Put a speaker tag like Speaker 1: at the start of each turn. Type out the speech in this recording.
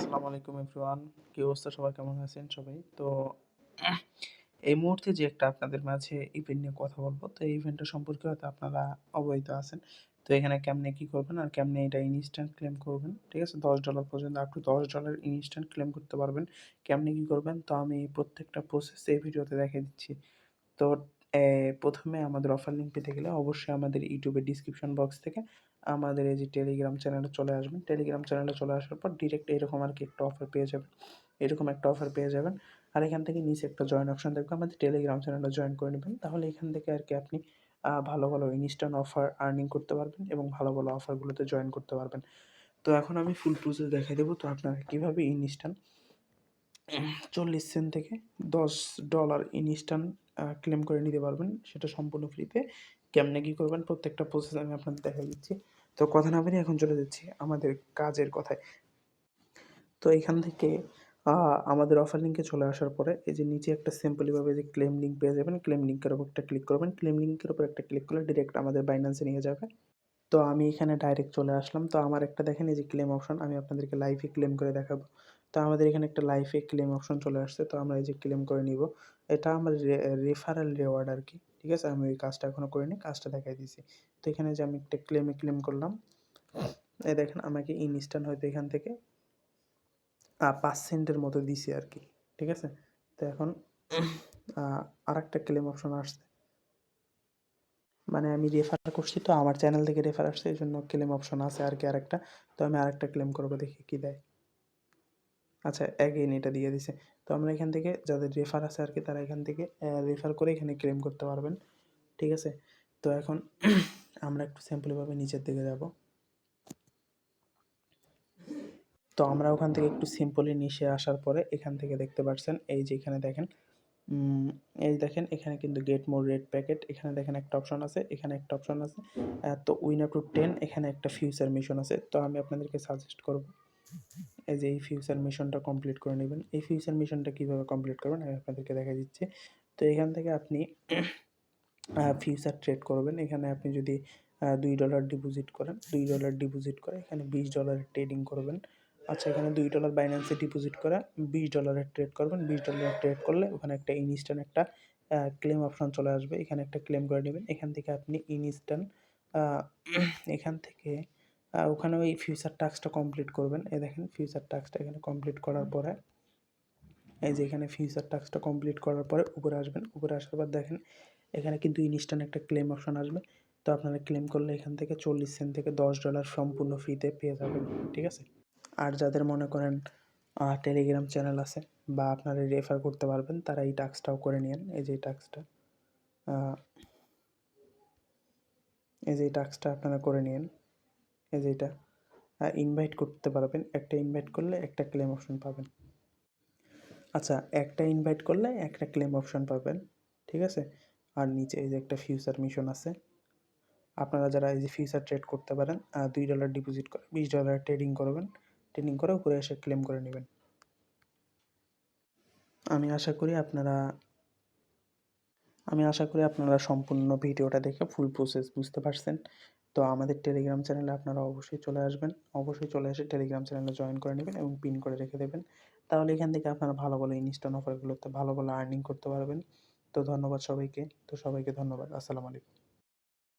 Speaker 1: আসসালামু আলাইকুম এভরিওয়ান। কি অবস্থা, সবাই কেমন আছেন সবাই? তো এই মুহূর্তে যে একটা আপনাদের মাঝে ইভেন্ট নিয়ে কথা বলবো। তো এই ইভেন্টটা সম্পর্কে হয়তো আপনারা অবহিত আছেন। তো এখানে কেমনে কি করবেন আর কেমনে এটা ইনস্ট্যান্ট ক্লেম করবেন, ঠিক আছে? $10 পর্যন্ত আপ টু $10 ইনস্ট্যান্ট ক্লেম করতে পারবেন। কেমনে কি করবেন? তো আমি প্রত্যেকটা প্রসেস এই ভিডিওতে দেখিয়ে দিচ্ছি। তো ১ম এ আমাদের অফার লিঙ্ক পেতে গেলে অবশ্যই আমাদের YouTube এর ডিসক্রিপশন বক্স থেকে আমাদের এই যে টেলিগ্রাম চ্যানেলে চলে আসবেন। টেলিগ্রাম চ্যানেলে চলে আসার পর ডিরেক্ট এরকম আরকি একটা অফার পেয়ে যাবেন। এরকম একটা অফার পেয়ে যাবেন। আর এখান থেকে নিচে একটা জয়েন অপশন থাকবে। আমাদের টেলিগ্রাম চ্যানেলে জয়েন করে নিবেন। তাহলে এখান থেকে আরকি আপনি ভালো, ভালো ইনস্ট্যান্ট অফার আর্নিং করতে পারবেন এবং ভালো, ভালো অফারগুলোতে জয়েন করতে পারবেন। তো এখন আমি ফুল প্রসেস দেখাই দেব। তো আপনারা কিভাবে ইনস্ট্যান্ট 40 সেন্ট থেকে $10 ইনস্ট্যান্ট ক্লেম করে নিতে পারবেন। সেটা সম্পূর্ণ ফ্রিতে। কেমনে কি করবেন প্রত্যেকটা প্রসেস আমি আপনাদের দেখাই দিচ্ছি। তো কথা না বাড়িয়ে এখন চলে যাচ্ছি আমাদের কাজের কথায়। তো এখান থেকে আ আমাদের অফার লিঙ্কে চলে আসার পরে এই যে নিচে একটা সিম্পল এভাবে যে ক্লেম লিঙ্ক পেয়ে যাবেন। ক্লেম লিঙ্কের উপর একটা ক্লিক করবেন। ক্লেম লিঙ্কের উপর একটা ক্লিক করলে ডিরেক্ট আমাদের বাইন্যান্সে নিয়ে যাবে। তো আমি এখানে ডাইরেক্ট চলে আসলাম। তো আমার একটা দেখেন এই যে ক্লেম অপশন, আমি আপনাদেরকে লাইভে ক্লেম করে দেখাবো। তো আমাদের এখানে একটা লাইভে ক্লেম অপশন চলে আসছে। তো আমরা এই যে ক্লেম করে নিবো। এটা আমার রেফারেল রিওয়ার্ড আরকি। ঠিক আছে? আমি ওই কাজটা এখনো করিনি। কাজটা দেখাই দিছি। তো এখানে যে আমি একটা ক্লেম করলাম। এই দেখেন আমাকে ইনস্ট্যান্ট হয়তো এখান থেকে ৫ সেন্টের মতো দিছে আরকি। ঠিক আছে? তো এখন আ আরেকটা ক্লেম অপশন আসছে। মানে আমি রেফার করছি, তো আমার চ্যানেল থেকে রেফার আসছে, এজন্য ক্লেম অপশন আছে আরকি আরেকটা। তো আমি আরেকটা ক্লেম করব, দেখি কি দেয়। আচ্ছা, এগেইন এটা দিয়ে দিছে। তো আমরা এখান থেকে যাদের রেফার আছে আরকি তারা এখান থেকে রেফার করে এখানে ক্লেম করতে পারবেন। ঠিক আছে? তো এখন আমরা একটু সিম্পলি ভাবে নিচের দিকে যাব। তো আমরা ওখান থেকে একটু সিম্পলি নিচে আসার পরে এখান থেকে দেখতে পারছেন এই যে এখানে দেখেন উম এই দেখেন এখানে কিন্তু গেট মোর রেট প্যাকেট, এখানে দেখেন একটা অপশন আছে, এখানে একটা অপশন আছে। তো উইন আপ টু 10 এখানে একটা ফিউচার মিশন আছে। তো আমি আপনাদেরকে সাজেস্ট করব এই যে এই ফিউচার মিশনটা কমপ্লিট করে নিবেন। এই ফিউচার মিশনটা কিভাবে কমপ্লিট করবেন আমি আপনাদেরকে দেখাই দিচ্ছি। তো এখান থেকে আপনি ফিউচার ট্রেড করবেন। এখানে আপনি যদি $2 ডিপোজিট করেন, $2 ডিপোজিট করে এখানে $20 এর ট্রেডিং করবেন। আচ্ছা, এখানে $2 বাইন্যান্সে ডিপোজিট করে $20 এর ট্রেড করবেন। $20 এর ট্রেড করলে ওখানে একটা ইনস্ট্যান্ট একটা ক্লেম অপশন চলে আসবে। এখানে একটা ক্লেম করে নিবেন। এখান থেকে আপনি ইনস্ট্যান্ট আ এখান থেকে ওখানে ওই ফিউচার টাস্কটা কমপ্লিট করবেন। এই দেখেন ফিউচার টাস্কটা এখানে কমপ্লিট করার পরে এই যে এখানে ফিউচার টাস্কটা কমপ্লিট করার পরে উপরে আসবেন। উপরে আসার পর দেখেন এখানে কিন্তু ইনস্ট্যান্ট একটা ক্লেম অপশন আসবে। তো আপনারা ক্লেম করলে এখান থেকে 40 সেন্ট থেকে $10 সম্পূর্ণ ফ্রিতে পেয়ে যাবেন। ঠিক আছে? আর যাদের মনে করেন টেলিগ্রাম চ্যানেল আছে বা আপনারা রেফার করতে পারবেন তারা এই টাস্কটাও করে নিয়েন। এই যে এই টাস্কটা আ এই যে এই টাস্কটা আপনারা করে নিয়েন। এই যে এটা ইনভাইট করতে পারবেন। একটা ইনভাইট করলে একটা ক্লেম অপশন পাবেন। আচ্ছা, একটা ইনভাইট করলে একটা ক্লেম অপশন পাবেন। ঠিক আছে? আর নিচে এই যে একটা ফিউচার মিশন আছে। আপনারা যারা এই যে ফিউচার ট্রেড করতে পারেন, $2 ডিপোজিট করে $20 ট্রেডিং করবেন। ট্রেডিং করে উপরে এসে ক্লেম করে নিবেন। আমি আশা করি আপনারা আমি আশা করি আপনারা সম্পূর্ণ ভিডিওটা দেখে ফুল প্রসেস বুঝতে পারছেন। তো আমাদের টেলিগ্রাম চ্যানেলে আপনারা অবশ্যই চলে আসবেন। অবশ্যই চলে এসে টেলিগ্রাম চ্যানেলে জয়েন করে নিবেন এবং পিন করে রেখে দেবেন। তাহলে এখান থেকে আপনারা ভালো, ভালো ইনস্ট্যান্ট অফারগুলোতে ভালো, ভালো আর্নিং করতে পারবেন। তো ধন্যবাদ সবাইকে। তো সবাইকে ধন্যবাদ। আসসালামু আলাইকুম।